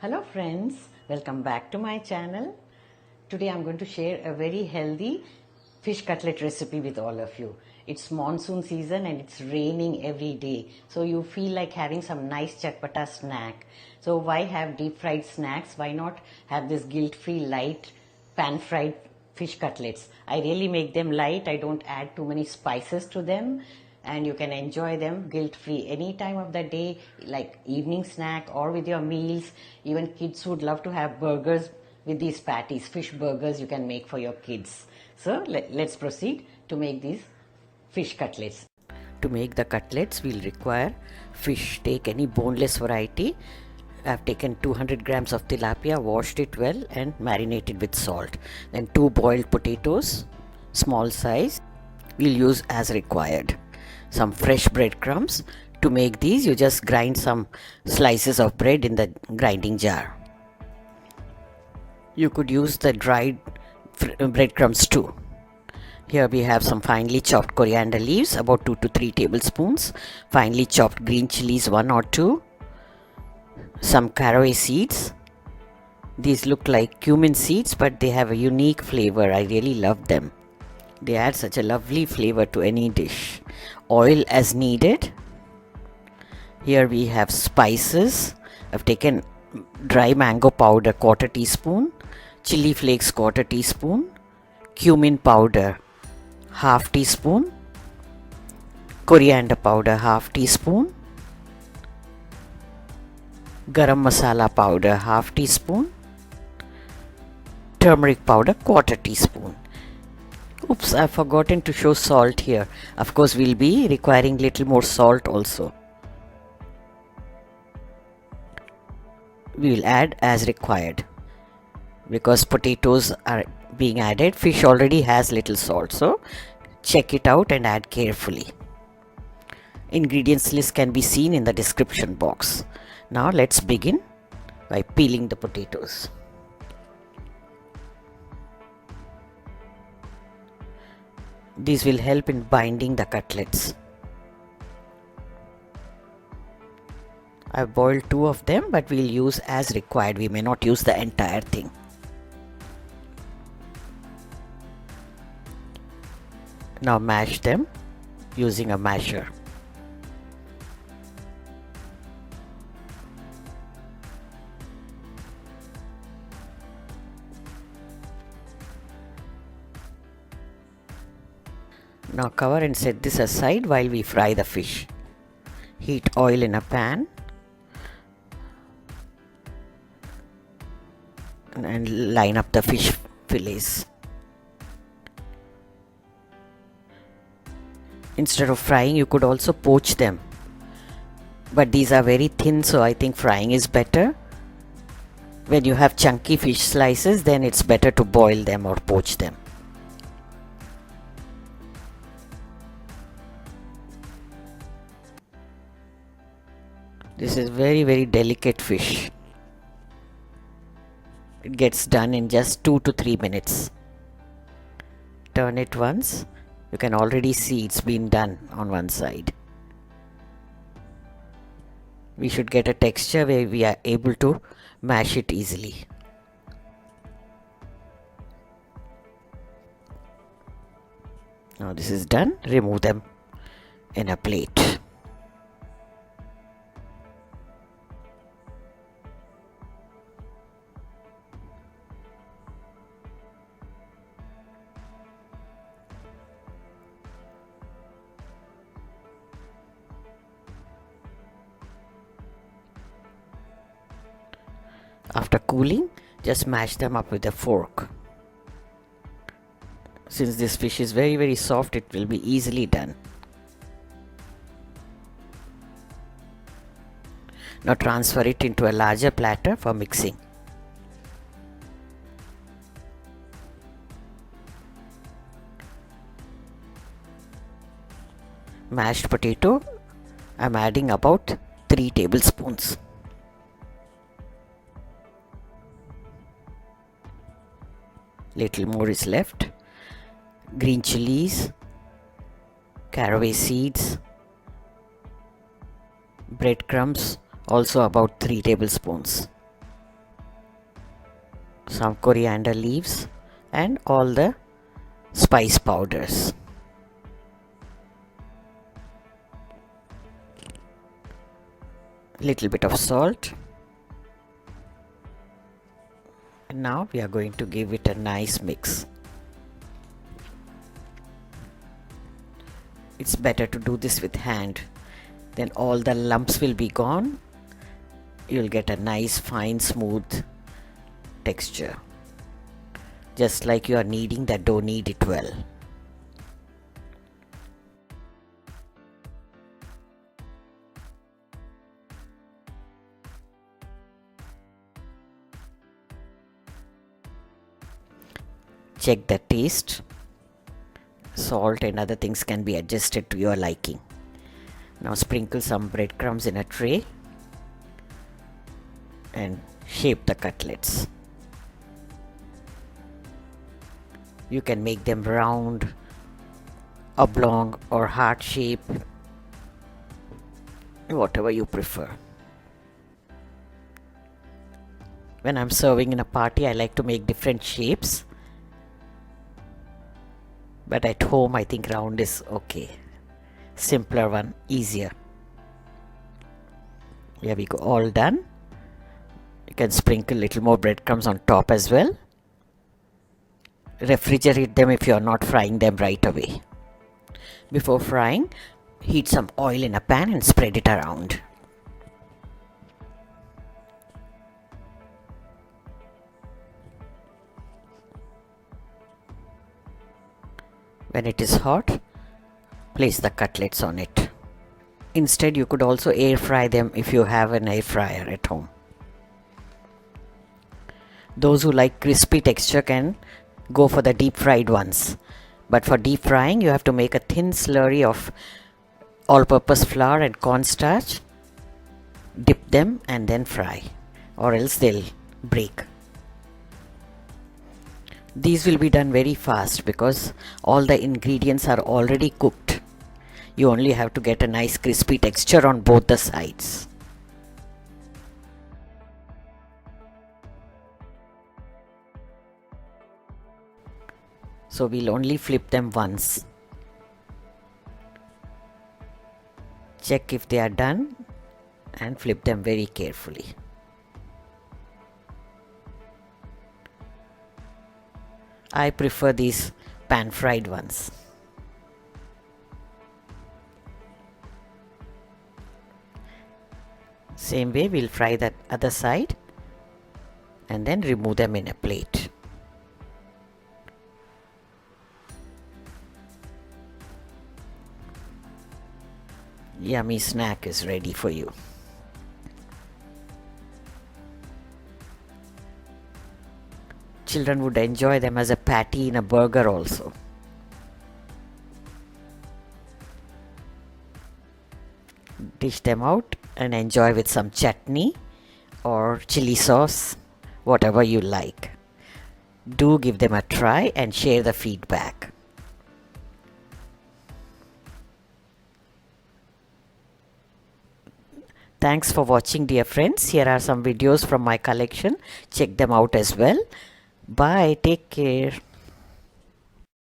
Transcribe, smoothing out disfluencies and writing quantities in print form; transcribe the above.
Hello friends, welcome back to my channel. Today I'm going to share a very healthy fish cutlet recipe with all of you. It's monsoon season and it's raining every day. So you feel like having some nice chatpata snack. So why have deep fried snacks? Why not have this guilt-free light pan fried fish cutlets? I really make them light. I don't add too many spices to them. And you can enjoy them guilt-free any time of the day, like evening snack or with your meals. Even kids would love to have burgers with these patties, fish burgers you can make for your kids. So let's proceed to make these fish cutlets. To make the cutlets, we'll require fish. Take any boneless variety. I've taken 200 grams of tilapia, washed it well and marinated with salt. Then 2 boiled potatoes, small size. We'll use as required. Some fresh breadcrumbs. To make these, you just grind some slices of bread in the grinding jar. You could use the dried breadcrumbs too. Here we have some finely chopped coriander leaves, about 2 to 3 tablespoons. Finely chopped green chillies, 1 or 2. Some caraway seeds. These look like cumin seeds, but they have a unique flavor. I really love them. They add such a lovely flavor to any dish. Oil as needed. Here we have spices. I've taken dry mango powder, 1/4 teaspoon. Chili flakes, 1/4 teaspoon. Cumin powder, 1/2 teaspoon. Coriander powder, 1/2 teaspoon. Garam masala powder, 1/2 teaspoon. Turmeric powder, 1/4 teaspoon. Oops, I've forgotten to show salt here. Of course, we'll be requiring little more salt also. We will add as required. Because potatoes are being added, fish already has little salt. So, check it out and add carefully. Ingredients list can be seen in the description box. Now, let's begin by peeling the potatoes. These will help in binding the cutlets. I've boiled 2 of them, but we'll use as required. We may not use the entire thing. Now mash them using a masher. Now cover and set this aside while we fry the fish. Heat oil in a pan and line up the fish fillets. Instead of frying, you could also poach them. But these are very thin, so I think frying is better. When you have chunky fish slices, then it's better to boil them or poach them. This is very delicate fish. It gets done in just 2 to 3 minutes. Turn it once. You can already see it's been done on one side. We should get a texture where we are able to mash it easily. Now this is done. Remove them in a plate. After cooling, just mash them up with a fork. Since this fish is very soft, it will be easily done. Now transfer it into a larger platter for mixing. Mashed potato, I'm adding about 3 tablespoons. Little more is left. Green chillies, caraway seeds, breadcrumbs, also about 3 tablespoons. some coriander leaves and all the spice powders. Little bit of salt. And now we are going to give it a nice mix. It's better to do this with hand, then all the lumps will be gone. You'll get a nice fine smooth texture, just like you are kneading the dough. Knead it well. Check the taste. Salt and other things can be adjusted to your liking. Now sprinkle some breadcrumbs in a tray and shape the cutlets. You can make them round, oblong or heart shape, whatever you prefer. When I'm serving in a party, I like to make different shapes. But at home, I think round is okay. Simpler one, easier. Here we go, all done. You can sprinkle little more breadcrumbs on top as well. Refrigerate them if you are not frying them right away. Before frying, heat some oil in a pan and spread it around. When it is hot, place the cutlets on it. Instead, you could also air fry them if you have an air fryer at home. Those who like crispy texture can go for the deep fried ones. But for deep frying, you have to make a thin slurry of all-purpose flour and cornstarch. Dip them and then fry, or else they'll break. These will be done very fast because all the ingredients are already cooked. You only have to get a nice crispy texture on both the sides. So we'll only flip them once. Check if they are done and flip them very carefully. I prefer these pan fried ones. Same way we'll fry that other side and then remove them in a plate. Yummy snack is ready for you. Children would enjoy them as a patty in a burger also. Dish them out and enjoy with some chutney or chili sauce, whatever you like. Do give them a try and share the feedback. Thanks for watching, dear friends. Here are some videos from my collection. Check them out as well. Bye. Take care.